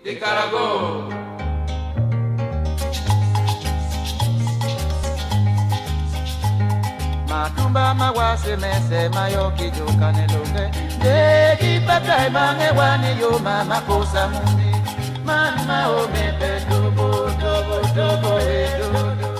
de Caragol. Matumba mawase mese mayoki jokane loge Degi patai mange wani yo mama kosa mumbi Mama o mepe dobo dobo dobo dobo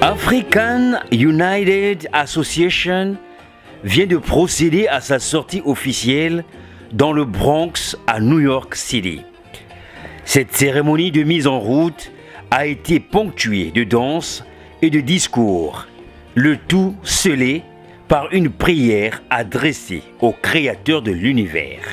African United Association vient de procéder à sa sortie officielle dans le Bronx à New York City. Cette cérémonie de mise en route a été ponctuée de danse et de discours, le tout scellé par une prière adressée au Créateur de l'univers.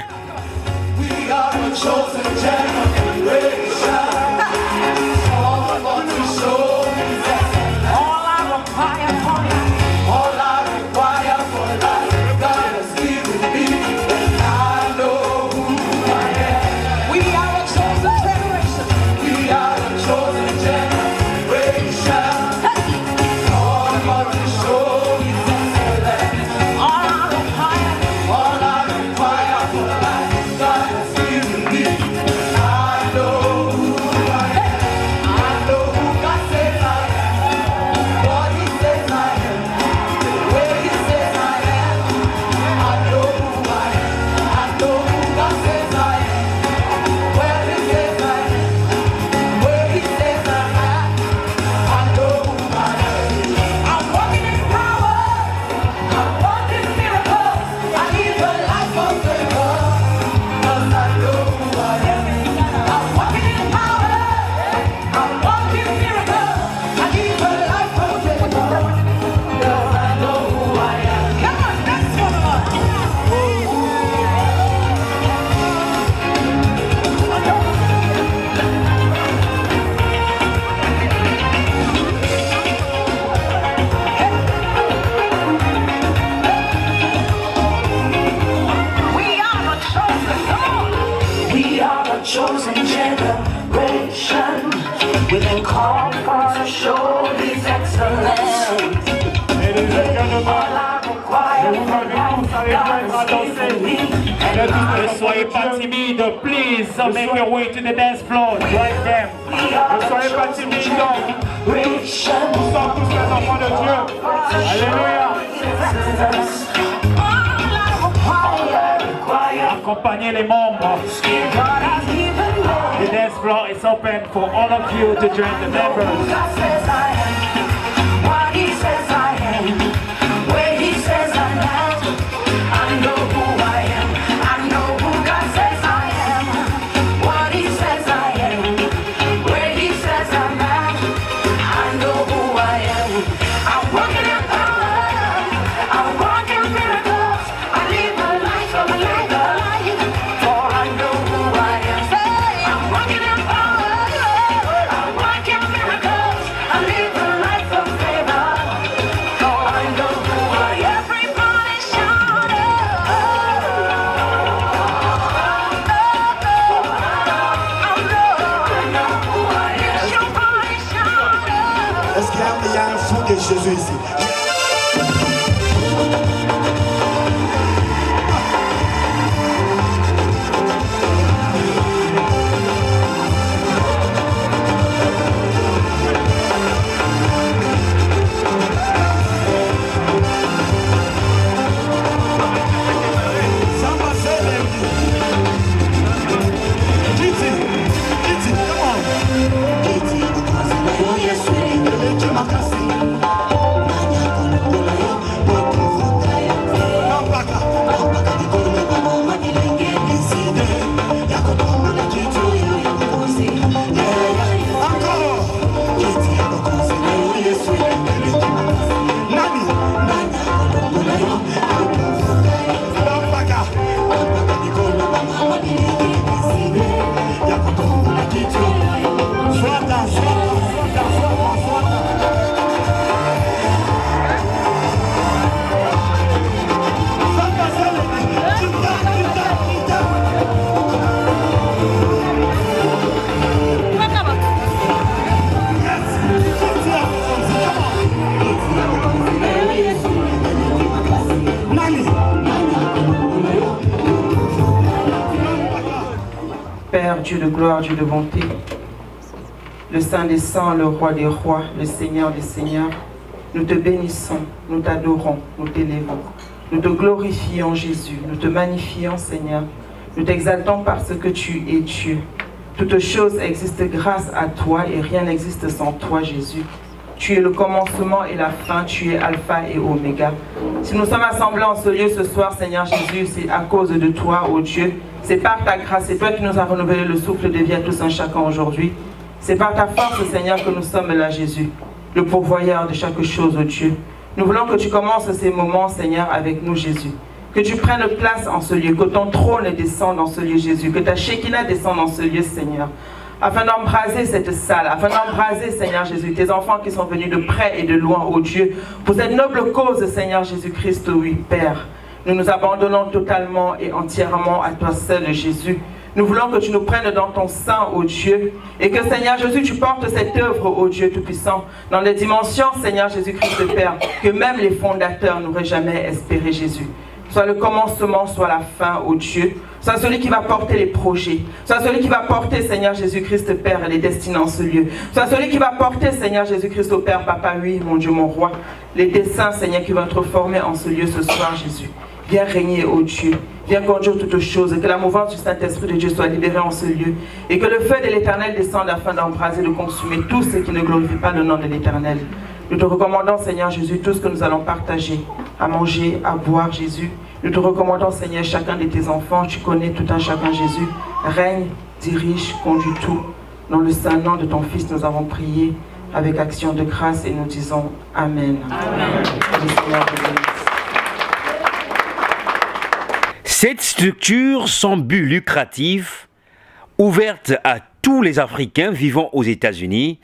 Chosen generation, we've been called for to show His excellence. All I require for life, God has given me. Ne soyez pas timide, please make your way to the dance floor. Join them. Ne soyez pas timide, donc. Nous sommes tous les enfants de Dieu. Alléluia. Accompagnez les membres. The dance floor is open for all of you to join the members. marquer Jésus ici. Père, Dieu de gloire, Dieu de bonté, le Saint des Saints, le Roi des Rois, le Seigneur des Seigneurs, nous te bénissons, nous t'adorons, nous t'élèvons, nous te glorifions Jésus, nous te magnifions Seigneur, nous t'exaltons parce que tu es Dieu. Toutes choses existent grâce à toi et rien n'existe sans toi Jésus. Tu es le commencement et la fin, tu es Alpha et Oméga. Si nous sommes assemblés en ce lieu ce soir, Seigneur Jésus, c'est à cause de toi, ô Dieu. C'est par ta grâce, c'est toi qui nous as renouvelé le souffle de vie à tous un chacun aujourd'hui. C'est par ta force, Seigneur, que nous sommes là, Jésus, le pourvoyeur de chaque chose, ô Dieu. Nous voulons que tu commences ces moments, Seigneur, avec nous, Jésus. Que tu prennes place en ce lieu, que ton trône descende dans ce lieu, Jésus, que ta Shekinah descende dans ce lieu, Seigneur. Afin d'embraser cette salle, afin d'embraser, Seigneur Jésus, tes enfants qui sont venus de près et de loin, ô Dieu, pour cette noble cause, Seigneur Jésus-Christ, oui, Père. Nous nous abandonnons totalement et entièrement à toi seul, Jésus. Nous voulons que tu nous prennes dans ton sein, ô Dieu, et que, Seigneur Jésus, tu portes cette œuvre, ô Dieu Tout-Puissant, dans des dimensions, Seigneur Jésus-Christ, Père, que même les fondateurs n'auraient jamais espéré, Jésus. Soit le commencement, soit la fin, ô Dieu. Soit celui qui va porter les projets. Soit celui qui va porter, Seigneur Jésus-Christ, Père, les destinées en ce lieu. Soit celui qui va porter, Seigneur Jésus-Christ, au Père, Papa, oui, mon Dieu, mon Roi, les desseins, Seigneur, qui vont être formés en ce lieu ce soir, Jésus. Viens régner, ô Dieu. Viens conduire toutes choses. Que la mouvance du Saint-Esprit de Dieu soit libérée en ce lieu. Et que le feu de l'Éternel descende afin d'embraser, de consumer tout ce qui ne glorifie pas le nom de l'Éternel. Nous te recommandons, Seigneur Jésus, tout ce que nous allons partager, à manger, à boire, Jésus. Nous te recommandons, Seigneur, chacun de tes enfants. Tu connais tout un chacun, Jésus. Règne, dirige, conduis tout. Dans le saint nom de ton Fils, nous avons prié avec action de grâce et nous disons Amen. Amen. Le Seigneur te bénisse. Cette structure sans but lucratif, ouverte à tous les Africains vivant aux États-Unis,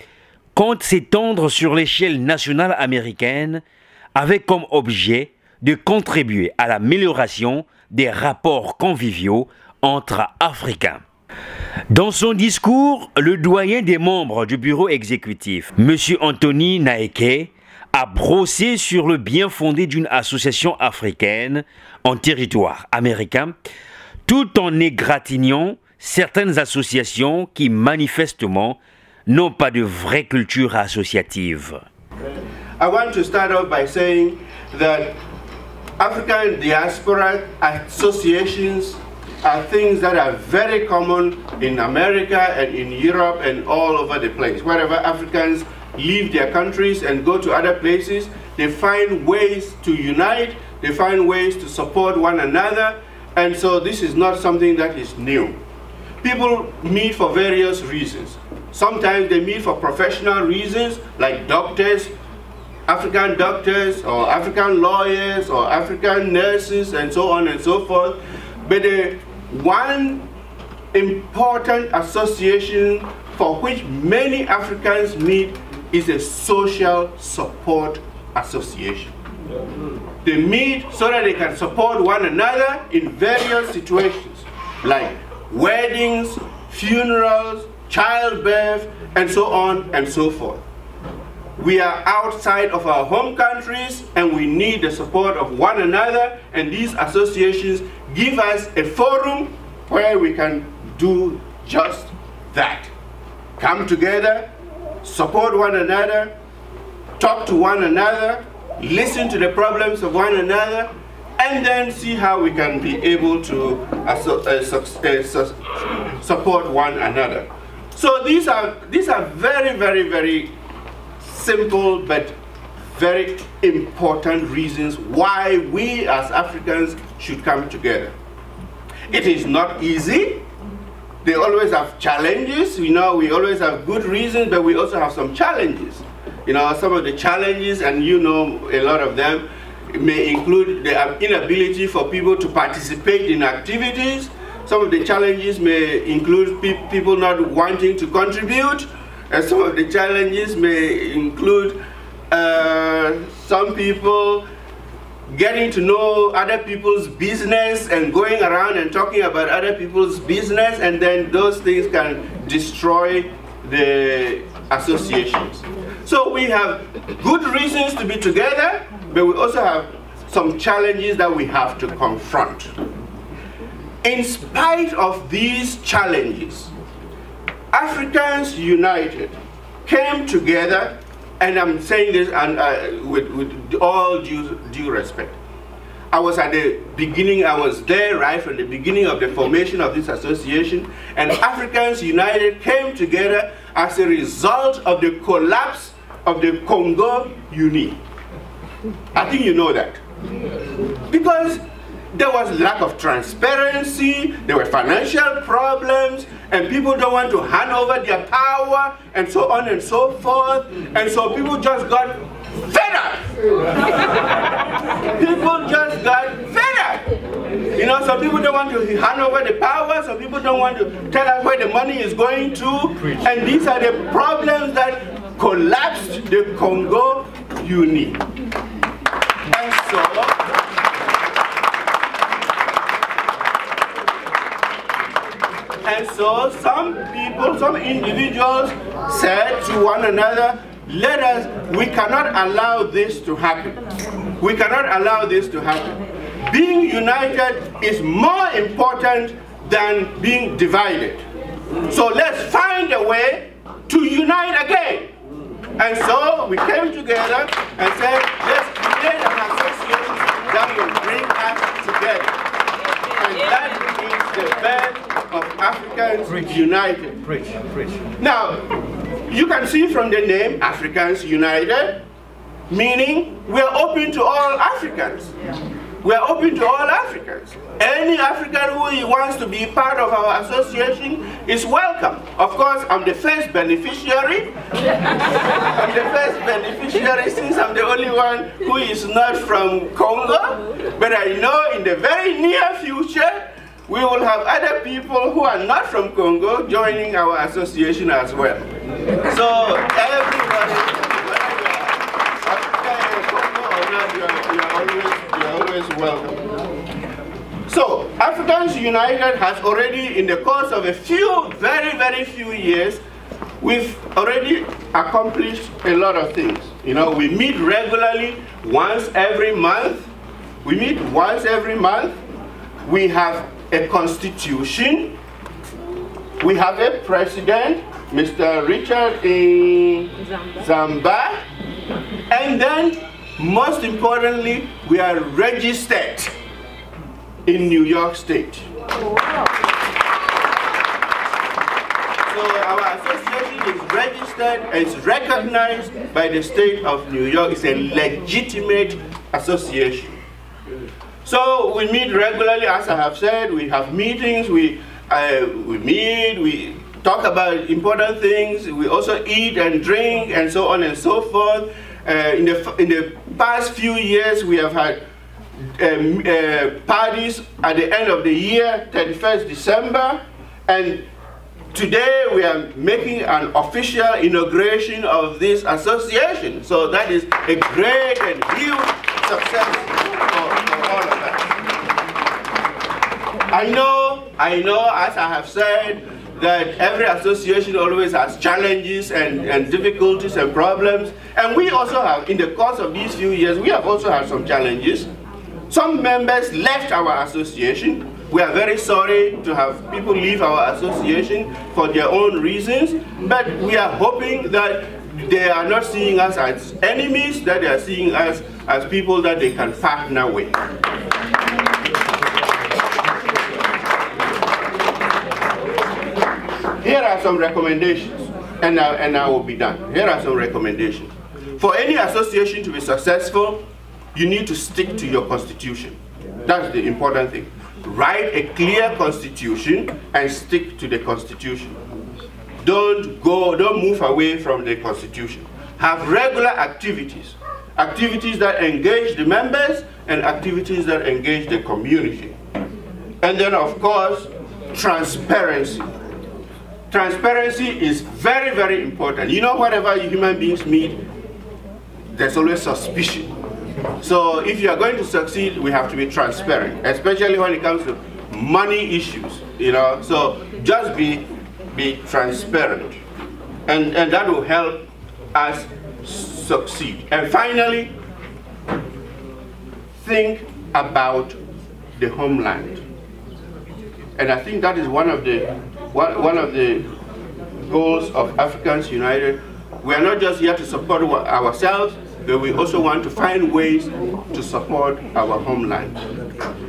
compte s'étendre sur l'échelle nationale américaine avec comme objet de contribuer à l'amélioration des rapports conviviaux entre Africains. Dans son discours, le doyen des membres du bureau exécutif, M. Anthony Naeke, a brossé sur le bien fondé d'une association africaine en territoire américain, tout en égratignant certaines associations qui manifestement n'ont pas de vraie culture associative. I want to start off by saying that African diaspora associations are things that are very common in America and in Europe and all over the place. Wherever Africans leave their countries and go to other places, they find ways to unite, they find ways to support one another, and so this is not something that is new. People meet for various reasons. Sometimes they meet for professional reasons, like doctors, African doctors, or African lawyers, or African nurses, and so on and so forth. But the one important association for which many Africans meet is a social support association. They meet so that they can support one another in various situations, like weddings, funerals, childbirth, and so on and so forth. We are outside of our home countries and we need the support of one another, and these associations give us a forum where we can do just that. Come together, support one another, talk to one another, listen to the problems of one another, and then see how we can be able to support one another. So these are very, very, very simple but very important reasons why we as Africans should come together. It is not easy. They always have challenges. You know, we always have good reasons, but we also have some challenges. You know, some of the challenges, and you know a lot of them, may include the inability for people to participate in activities. Some of the challenges may include people not wanting to contribute, and some of the challenges may include some people getting to know other people's business and going around and talking about other people's business, and then those things can destroy the associations. So we have good reasons to be together, but we also have some challenges that we have to confront. In spite of these challenges, Africans United came together, and I'm saying this with all due respect. I was at the beginning, I was there right from the beginning of the formation of this association, and Africans United came together as a result of the collapse of the Congo Uni. I think you know that. Because there was lack of transparency, there were financial problems, and people don't want to hand over their power, and so on and so forth, and so people just got fed up. People just got fed up. You know, some people don't want to hand over the power, some people don't want to tell us where the money is going to, and these are the problems that collapsed the Congo Uni. And so some people, some individuals said to one another, we cannot allow this to happen. We cannot allow this to happen. Being united is more important than being divided. So let's find a way to unite again. And so we came together and said, let's create an association that will bring us together. And that is the birth of Africans United. Now, you can see from the name Africans United, meaning we are open to all Africans. We are open to all Africans. Any African who wants to be part of our association is welcome. Of course, I'm the first beneficiary. I'm the first beneficiary since I'm the only one who is not from Congo. But I know in the very near future, we will have other people who are not from Congo joining our association as well. So everybody, whether you are African or Congo or not, you are always welcome. So Africans United has already, in the course of a few, very, very few years, we've already accomplished a lot of things. You know, we meet regularly once every month. We meet once every month. We have a constitution. We have a president, Mr. Richard Zamba. And then, most importantly, we are registered in New York State. So our association is registered, it's recognized by the state of New York. It's a legitimate association. So we meet regularly, as I have said. We have meetings, we meet, we talk about important things. We also eat and drink and so on and so forth. In the past few years, we have had parties at the end of the year, 31st December, and today we are making an official inauguration of this association. So that is a great and huge success for all of us. I know, as I have said, that every association always has challenges and difficulties and problems. And we also have, in the course of these few years, we have also had some challenges. Some members left our association. We are very sorry to have people leave our association for their own reasons, but we are hoping that they are not seeing us as enemies, that they are seeing us as people that they can partner with. Here are some recommendations, and I will be done. Here are some recommendations. For any association to be successful, you need to stick to your constitution. That's the important thing. Write a clear constitution and stick to the constitution. Don't move away from the constitution. Have regular activities. Activities that engage the members and activities that engage the community. And then, of course, transparency. Transparency is very, very important. You know, wherever human beings meet, there's always suspicion. So if you are going to succeed, we have to be transparent, especially when it comes to money issues, you know. So just be transparent, and that will help us succeed. And finally, think about the homeland. And I think that is one of the goals of Africans United. We are not just here to support ourselves, but we also want to find ways to support our homeland.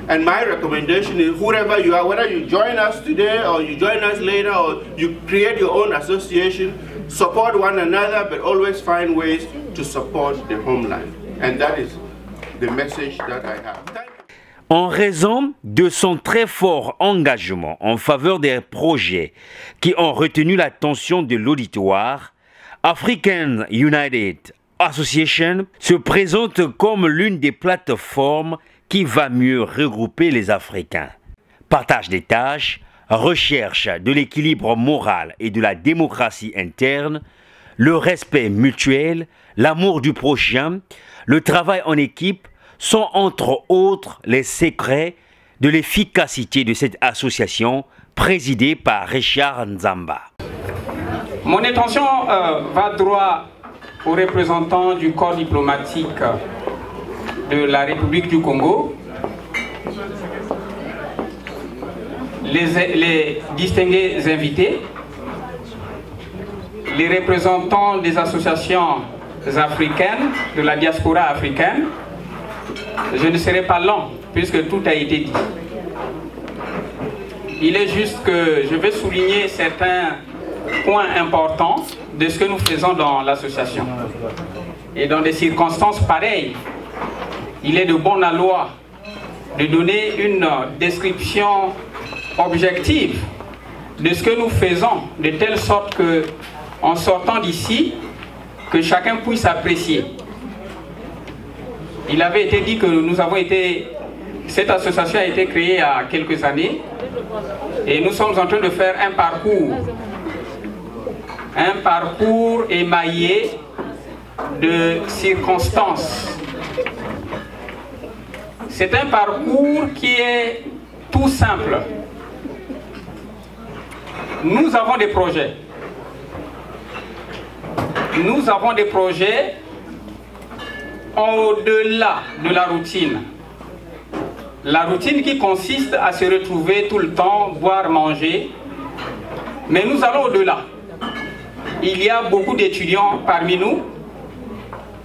And my recommendation is, whoever you are, whether you join us today or you join us later or you create your own association, support one another, but always find ways to support the homeland. And that is the message that I have. Thank you. En raison de son très fort engagement en faveur des projets qui ont retenu l'attention de l'auditoire, African United Association se présente comme l'une des plateformes qui va mieux regrouper les Africains. Partage des tâches, recherche de l'équilibre moral et de la démocratie interne, le respect mutuel, l'amour du prochain, le travail en équipe sont entre autres les secrets de l'efficacité de cette association présidée par Richard Nzamba. Mon intention va droit aux représentants du corps diplomatique de la République du Congo, les distingués invités, les représentants des associations africaines, de la diaspora africaine. Je ne serai pas long puisque tout a été dit. Il est juste que je vais souligner certains points importants de ce que nous faisons dans l'association. Et dans des circonstances pareilles, il est de bonne loi de donner une description objective de ce que nous faisons, de telle sorte que, en sortant d'ici, que chacun puisse apprécier. Il avait été dit que cette association a été créée il y a quelques années et nous sommes en train de faire un parcours émaillé de circonstances. C'est un parcours qui est tout simple. Nous avons des projets. Nous avons des projets au-delà de la routine. La routine qui consiste à se retrouver tout le temps, boire, manger. Mais nous allons au-delà. Il y a beaucoup d'étudiants parmi nous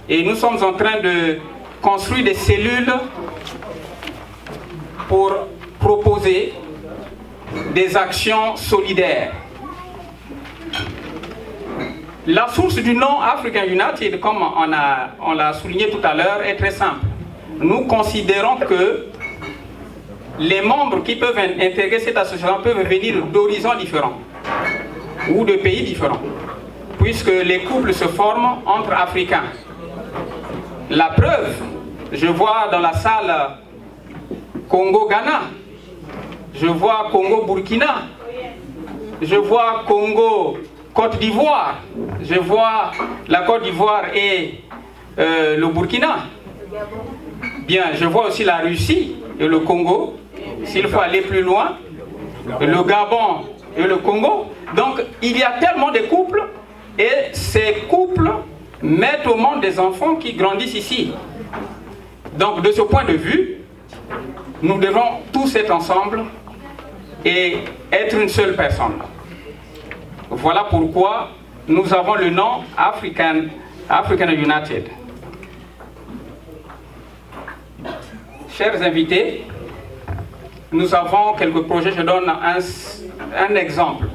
et nous sommes en train de construire des cellules pour proposer des actions solidaires. La source du nom African United, comme on l'a souligné tout à l'heure, est très simple. Nous considérons que les membres qui peuvent intégrer cette association peuvent venir d'horizons différents ou de pays différents, puisque les couples se forment entre Africains. La preuve, je vois dans la salle Congo-Ghana, je vois Congo-Burkina, je vois Congo-Côte d'Ivoire, je vois la Côte d'Ivoire et le Burkina. Bien, je vois aussi la Russie et le Congo, s'il faut aller plus loin, le Gabon et le Congo. Donc il y a tellement de couples et ces couples mettent au monde des enfants qui grandissent ici. Donc de ce point de vue, nous devons tous être ensemble et être une seule personne. Voilà pourquoi nous avons le nom African United. Chers invités, nous avons quelques projets. Je donne un exemple.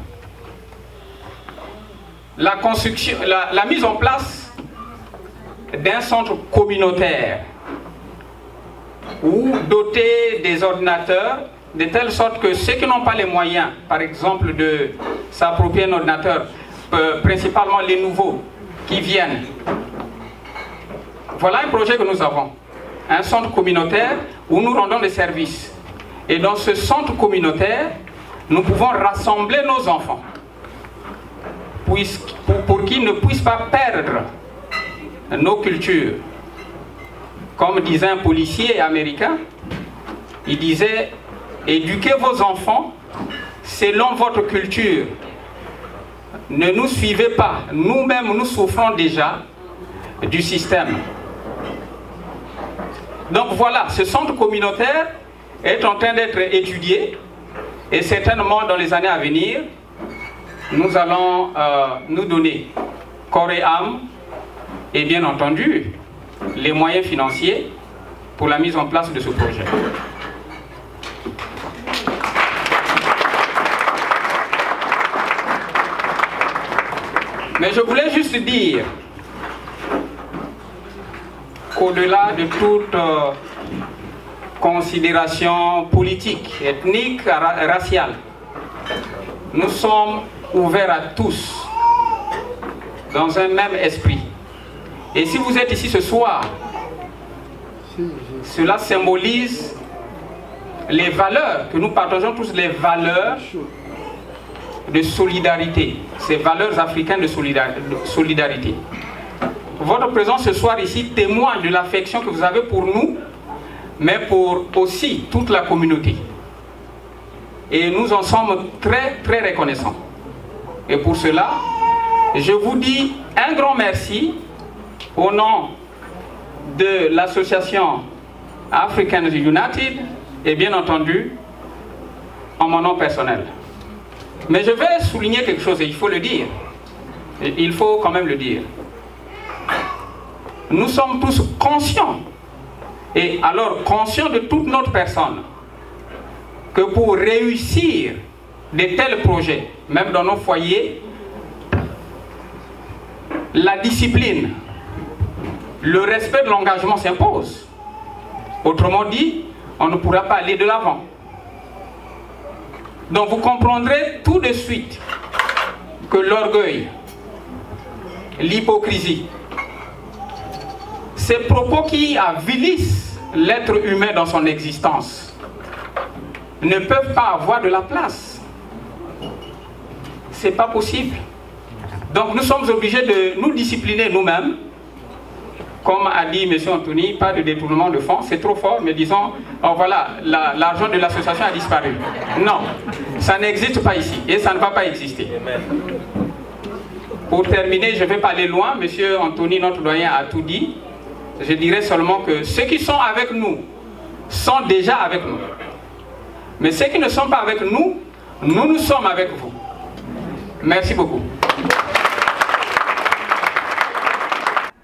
La mise en place d'un centre communautaire ou doter des ordinateurs de telle sorte que ceux qui n'ont pas les moyens, par exemple, de s'approprier un ordinateur, principalement les nouveaux qui viennent. Voilà un projet que nous avons. Un centre communautaire où nous rendons des services. Et dans ce centre communautaire, nous pouvons rassembler nos enfants pour qu'ils ne puissent pas perdre nos cultures. Comme disait un policier américain, il disait « Éduquez vos enfants selon votre culture. Ne nous suivez pas. Nous-mêmes, nous souffrons déjà du système. » Donc voilà, ce centre communautaire est en train d'être étudié et certainement dans les années à venir, nous allons nous donner corps et âme et bien entendu les moyens financiers pour la mise en place de ce projet. Mais je voulais juste dire qu'au-delà de toute considération politique, ethnique, raciale, nous sommes ouverts à tous dans un même esprit. Et si vous êtes ici ce soir, cela symbolise les valeurs que nous partageons tous, les valeurs de solidarité, ces valeurs africaines de solidarité. Votre présence ce soir ici témoigne de l'affection que vous avez pour nous, mais pour aussi toute la communauté. Et nous en sommes très très reconnaissants. Et pour cela, je vous dis un grand merci au nom de l'association African United et bien entendu en mon nom personnel. Mais je vais souligner quelque chose et il faut le dire. Il faut quand même le dire. Nous sommes tous conscients, et alors conscients de toute notre personne, que pour réussir de tels projets, même dans nos foyers, la discipline, le respect de l'engagement s'impose. Autrement dit, on ne pourra pas aller de l'avant. Donc vous comprendrez tout de suite que l'orgueil, l'hypocrisie, ces propos qui avilissent l'être humain dans son existence ne peuvent pas avoir de la place. C'est pas possible. Donc nous sommes obligés de nous discipliner nous-mêmes. Comme a dit M. Anthony, pas de détournement de fonds, c'est trop fort, mais disons, oh voilà, l'argent de l'association a disparu. Non, ça n'existe pas ici et ça ne va pas exister. Pour terminer, je ne vais pas aller loin, M. Anthony, notre doyen, a tout dit. Je dirais seulement que ceux qui sont avec nous sont déjà avec nous. Mais ceux qui ne sont pas avec nous, nous sommes avec vous. Merci beaucoup.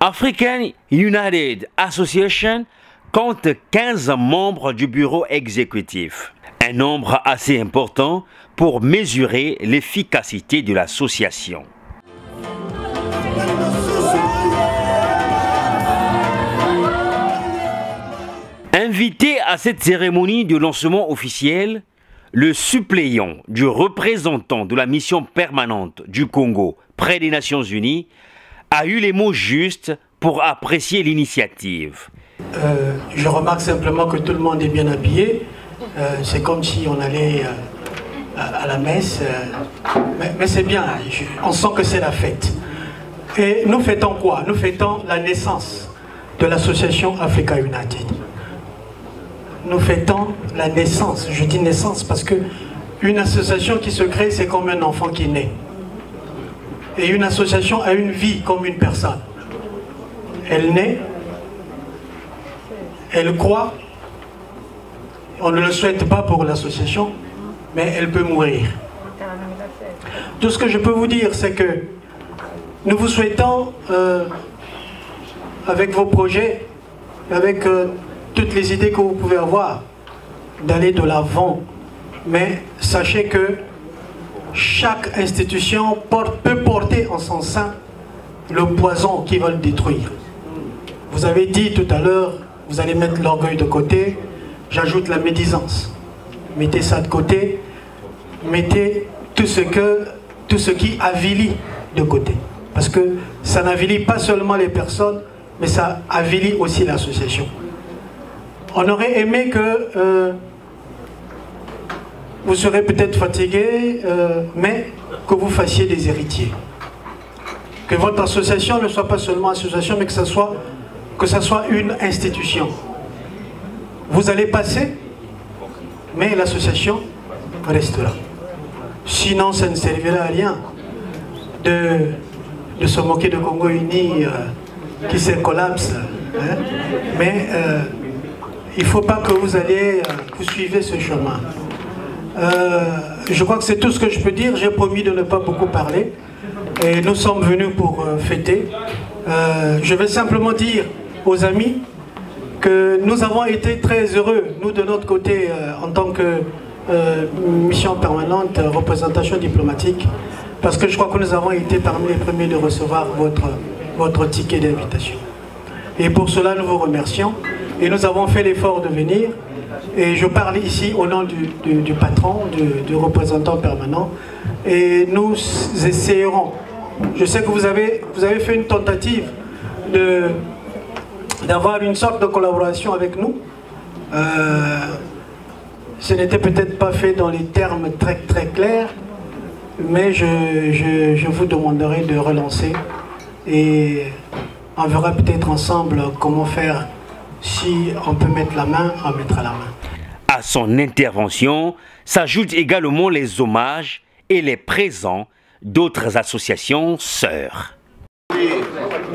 African United Association compte 15 membres du bureau exécutif, un nombre assez important pour mesurer l'efficacité de l'association. Invité à cette cérémonie de lancement officiel, le suppléant du représentant de la mission permanente du Congo près des Nations Unies a eu les mots justes pour apprécier l'initiative. Je remarque simplement que tout le monde est bien habillé. C'est comme si on allait à la messe. Mais c'est bien, on sent que c'est la fête. Et nous fêtons quoi? Nous fêtons la naissance de l'association Africa United. Nous fêtons la naissance. Je dis naissance parce que une association qui se crée, c'est comme un enfant qui naît. Et une association a une vie comme une personne. Elle naît, elle croît, on ne le souhaite pas pour l'association, mais elle peut mourir. Tout ce que je peux vous dire, c'est que nous vous souhaitons, avec vos projets, avec toutes les idées que vous pouvez avoir, d'aller de l'avant. Mais sachez que chaque institution peut porter en son sein le poison qui va le détruire. Vous avez dit tout à l'heure, vous allez mettre l'orgueil de côté, j'ajoute la médisance. Mettez ça de côté, mettez tout ce qui avilit de côté. Parce que ça n'avilit pas seulement les personnes, mais ça avilit aussi l'association. On aurait aimé que vous serez peut-être fatigué, mais que vous fassiez des héritiers. Que votre association ne soit pas seulement association, mais que ça soit une institution. Vous allez passer, mais l'association restera. Sinon, ça ne servira à rien de se moquer de Congo Uni qui se collapse. Hein? Mais il ne faut pas que vous suivez ce chemin. Je crois que c'est tout ce que je peux dire. J'ai promis de ne pas beaucoup parler. Et nous sommes venus pour fêter. Je vais simplement dire aux amis que nous avons été très heureux, nous de notre côté, en tant que mission permanente, représentation diplomatique, parce que je crois que nous avons été parmi les premiers de recevoir votre ticket d'invitation. Et pour cela, nous vous remercions. Et nous avons fait l'effort de venir. Et je parle ici au nom du patron, du représentant permanent. Et nous essayerons. Je sais que vous avez fait une tentative d'avoir une sorte de collaboration avec nous. Ce n'était peut-être pas fait dans les termes très très clairs, mais je vous demanderai de relancer et on verra peut-être ensemble comment faire. Si on peut mettre la main, on mettra la main. À son intervention s'ajoutent également les hommages et les présents d'autres associations sœurs.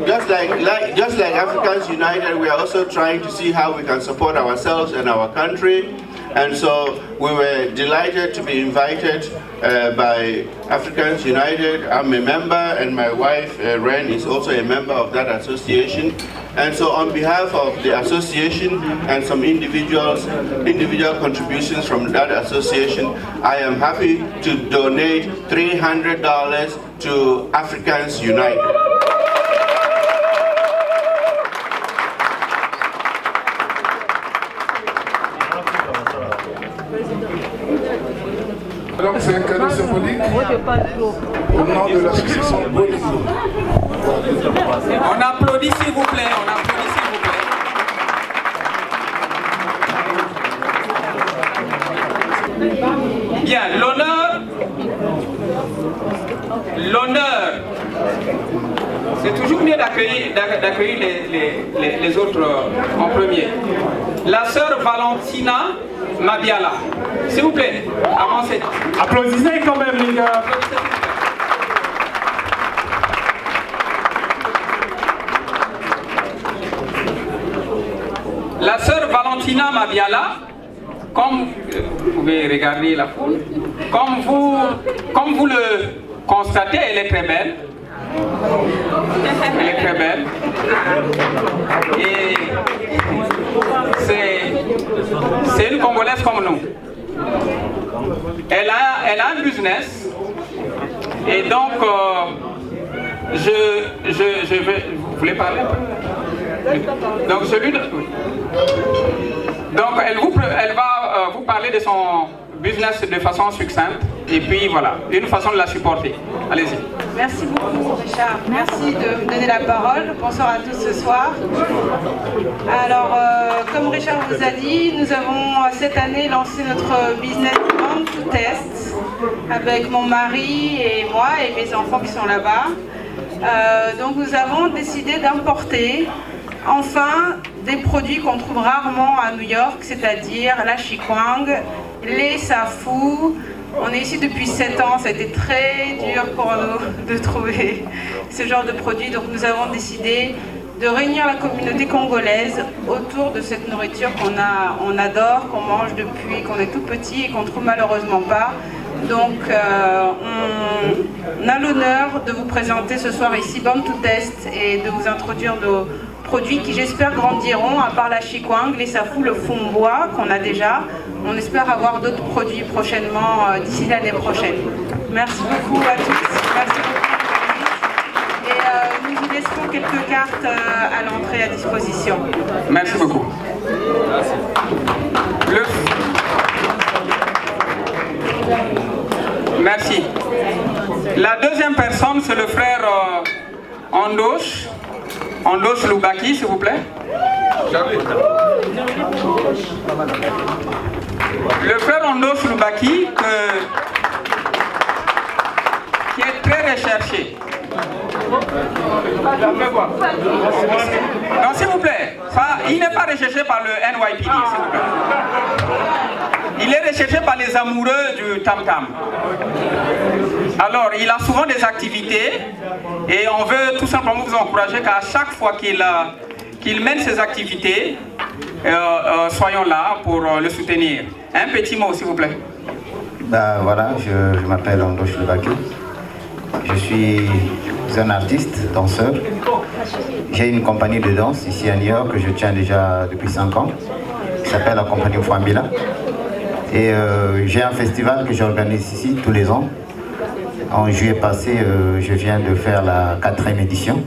Just like Africans United, we are also trying to see how we can support ourselves and our country. And so we were delighted to be invited by Africans United. I'm a member, and my wife, Ren, is also a member of that association. And so on behalf of the association and some individual contributions from that association, I am happy to donate $300 to Africans United. Donc c'est un cadeau symbolique au nom de l'association Bolingo. On applaudit s'il vous plaît, on applaudit s'il vous plaît. Bien, l'honneur, c'est toujours mieux d'accueillir les autres en premier. La sœur Valentina Mabiala, s'il vous plaît, avancez. Applaudissez quand même les gars. La sœur Valentina Mabiala, comme vous pouvez regarder la foule, comme vous le constatez, elle est très belle. Elle est très belle. Et c'est une Congolaise comme nous. Elle a un business. Et donc, je vais... Vous voulez parler un peu? Donc, donc elle va vous parler de son business de façon succincte. Et puis voilà, une façon de la supporter. Allez-y. Merci beaucoup Richard. Merci de me donner la parole. Bonsoir à tous ce soir. Alors, comme Richard vous a dit, nous avons cette année lancé notre business Born to Test avec mon mari et moi et mes enfants qui sont là-bas. Donc nous avons décidé d'importer enfin des produits qu'on trouve rarement à New York, c'est-à-dire la chikwang, les safou, On est ici depuis 7 ans, ça a été très dur pour nous de trouver ce genre de produit. Donc nous avons décidé de réunir la communauté congolaise autour de cette nourriture qu'on adore, qu'on mange depuis qu'on est tout petit et qu'on ne trouve malheureusement pas. Donc on a l'honneur de vous présenter ce soir ici Born to Test et de vous introduire nos produits qui j'espère grandiront, à part la chikwang, les safou, le fombois qu'on a déjà. On espère avoir d'autres produits prochainement, d'ici l'année prochaine. Merci beaucoup à tous. Merci beaucoup. Et nous vous laisserons quelques cartes à l'entrée à disposition. Merci beaucoup. Merci. La deuxième personne, c'est le frère Andoche. Andoche Lubaki, s'il vous plaît. Le frère Andoche Lubaki, qui est très recherché. Non, s'il vous plaît. Il n'est pas recherché par le NYPD, s'il vous plaît. Il est recherché par les amoureux du tam-tam. Alors, il a souvent des activités et on veut tout simplement vous encourager qu'à chaque fois qu'il mène ses activités, soyons là pour le soutenir. Un petit mot, s'il vous plaît. Voilà, je m'appelle Andoche Lubaki. Je suis un artiste, danseur. J'ai une compagnie de danse ici à New York que je tiens déjà depuis 5 ans. Qui s'appelle la compagnie Fambila. Et j'ai un festival que j'organise ici tous les ans. En juillet passé, je viens de faire la 4e édition,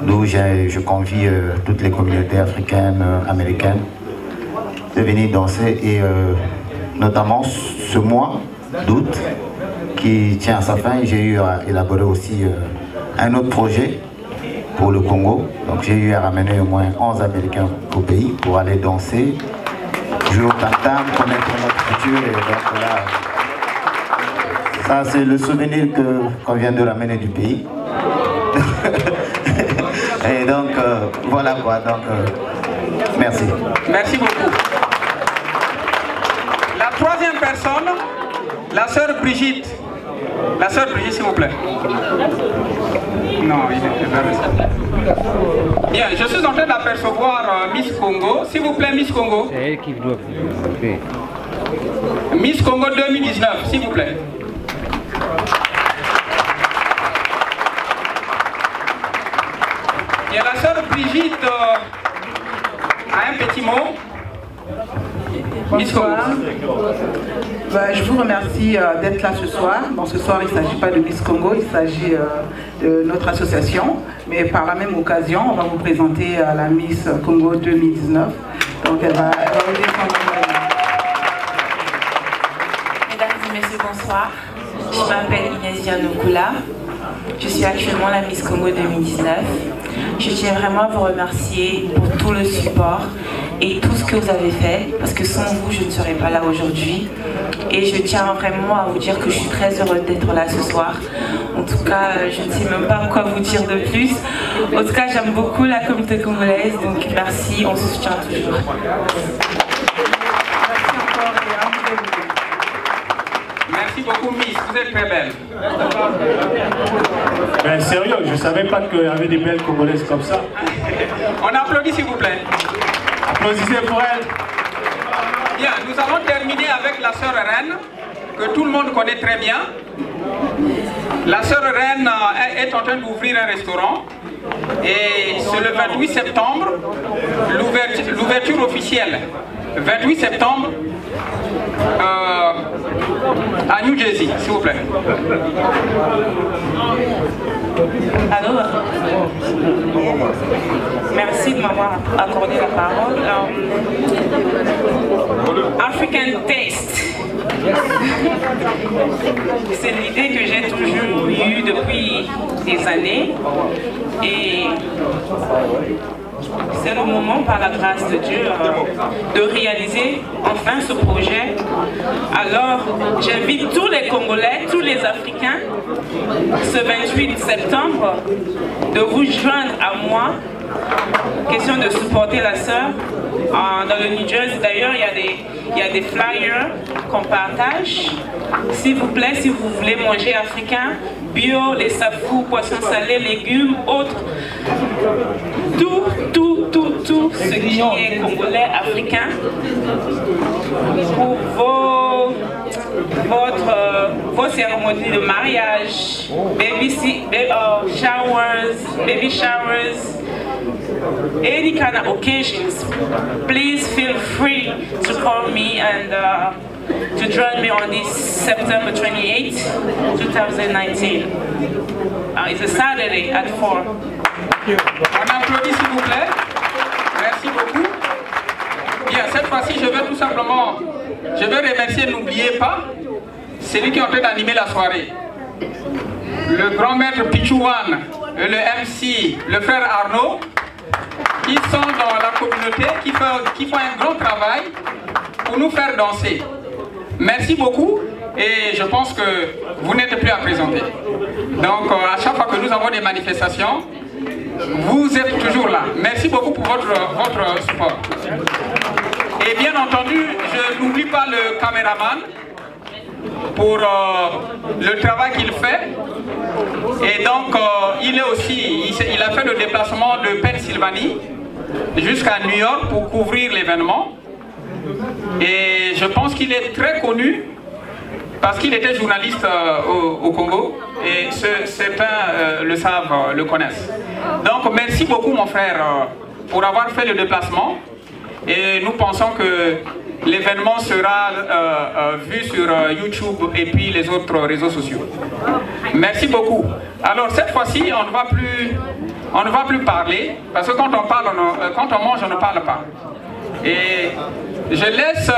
d'où je convie toutes les communautés africaines, américaines, de venir danser. Et notamment ce mois d'août, qui tient à sa fin, j'ai eu à élaborer aussi un autre projet pour le Congo. Donc j'ai eu à ramener au moins 11 Américains au pays pour aller danser, jouer au tam-tam, connaître notre culture. Et donc là, ça c'est le souvenir qu'on vient de ramener du pays. Et donc voilà quoi, donc merci. Merci beaucoup. La troisième personne, la sœur Brigitte. La sœur Brigitte, s'il vous plaît. Non, il est vers. Bien, je suis en train d'apercevoir Miss Congo. S'il vous plaît, Miss Congo. C'est elle qui doit. Okay. Miss Congo 2019, s'il vous plaît. Et la sœur Brigitte a un petit mot. Miss Congo. Je vous remercie d'être là ce soir. Bon, ce soir, il ne s'agit pas de Miss Congo, il s'agit de notre association. Mais par la même occasion, on va vous présenter la Miss Congo 2019. Donc, elle va redescendre. Mesdames et messieurs, bonsoir. Je m'appelle Inès Yanoukoula. Je suis actuellement la Miss Congo 2019. Je tiens vraiment à vous remercier pour tout le support et tout ce que vous avez fait, parce que sans vous, je ne serais pas là aujourd'hui. Et je tiens vraiment à vous dire que je suis très heureuse d'être là ce soir. En tout cas, je ne sais même pas quoi vous dire de plus. En tout cas, j'aime beaucoup la communauté congolaise, donc merci, on se soutient toujours. Merci beaucoup, Miss. Vous êtes très belle. Ben sérieux, je ne savais pas qu'il y avait des belles Congolaises comme ça. On applaudit, s'il vous plaît. Applaudissez pour elle. Bien, nous allons terminer avec la sœur Reine, que tout le monde connaît très bien. La sœur Reine est en train d'ouvrir un restaurant. Et c'est le 28 septembre, l'ouverture officielle. 28 septembre, à New Jersey, s'il vous plaît. Allô? Merci de m'avoir accordé la parole. African Taste. C'est l'idée que j'ai toujours eue depuis des années. Et c'est le moment, par la grâce de Dieu, de réaliser enfin ce projet. Alors, j'invite tous les Congolais, tous les Africains, ce 28 septembre, de vous joindre à moi question de supporter la sœur. Dans le New Jersey, d'ailleurs, il y a des flyers qu'on partage. S'il vous plaît, si vous voulez manger africain, bio, les safou, poissons salés, légumes, autres, tout ce qui est congolais, africain, pour vos cérémonies de mariage, baby showers, any kind of occasions, please feel free to call me and to join me on this September 28, 2019. It's a Saturday at 4. On applaudit s'il vous plaît. Merci beaucoup. Bien, cette fois-ci, je veux tout simplement, remercier, n'oubliez pas, celui qui est en train d'animer la soirée. Le grand maître Pichouane, le MC, le frère Arnaud, qui sont dans la communauté, qui font un grand travail pour nous faire danser. Merci beaucoup et je pense que vous n'êtes plus à présenter. Donc à chaque fois que nous avons des manifestations, vous êtes toujours là. Merci beaucoup pour votre support. Et bien entendu, je n'oublie pas le caméraman pour le travail qu'il fait. Et donc il a fait le déplacement de Pennsylvanie jusqu'à New York pour couvrir l'événement. Et je pense qu'il est très connu parce qu'il était journaliste au Congo et certains le savent, le connaissent. Donc merci beaucoup mon frère pour avoir fait le déplacement et nous pensons que l'événement sera vu sur YouTube et puis les autres réseaux sociaux. Merci beaucoup. Alors cette fois-ci, on ne va plus parler parce que quand on mange, on ne parle pas. Et je laisse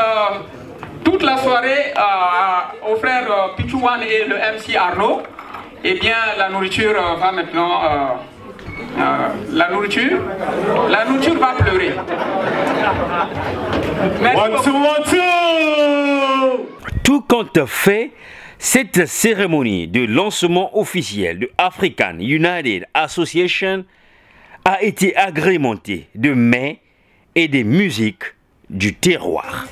toute la soirée aux frères Pichouane et le MC Arnaud. Eh bien, la nourriture va maintenant... la nourriture va pleurer. Merci beaucoup. Tout compte fait, cette cérémonie de lancement officiel de African United Association a été agrémentée de mets et des musiques du terroir.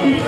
Richard,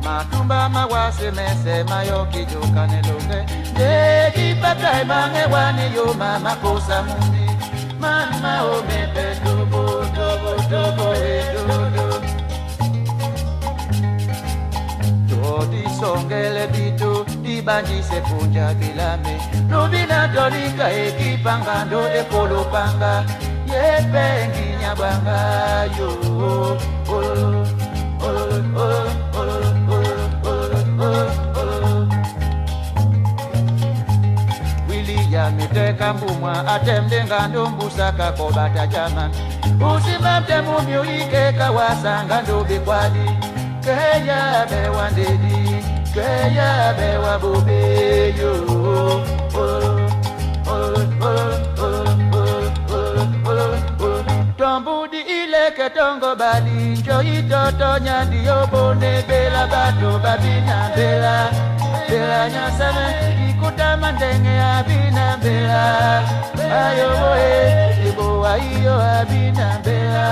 Matumba mawase mese mayoki jokane longe Degi patai mange wani yo mama kosa mundi Mama o mepe dobo dobo dobo dodo Todi songele bitu di banji se punja bilame Nubina dolinga eki pangando e polo panga Yepengi nyabanga yo Miteka mbumwa atemdenga ndombusaka kobata jaman Usimamte mumyo ikeka wasanga ndobikwadi Keya bewa ndedi, keya bewa bobeyo Tombudi ileke tongo bali Njo itoto nyandi yobone bela bato babina bela Bela nyasame Kuta mandenge abina bela Ayo boe Ibo wa iyo abina bela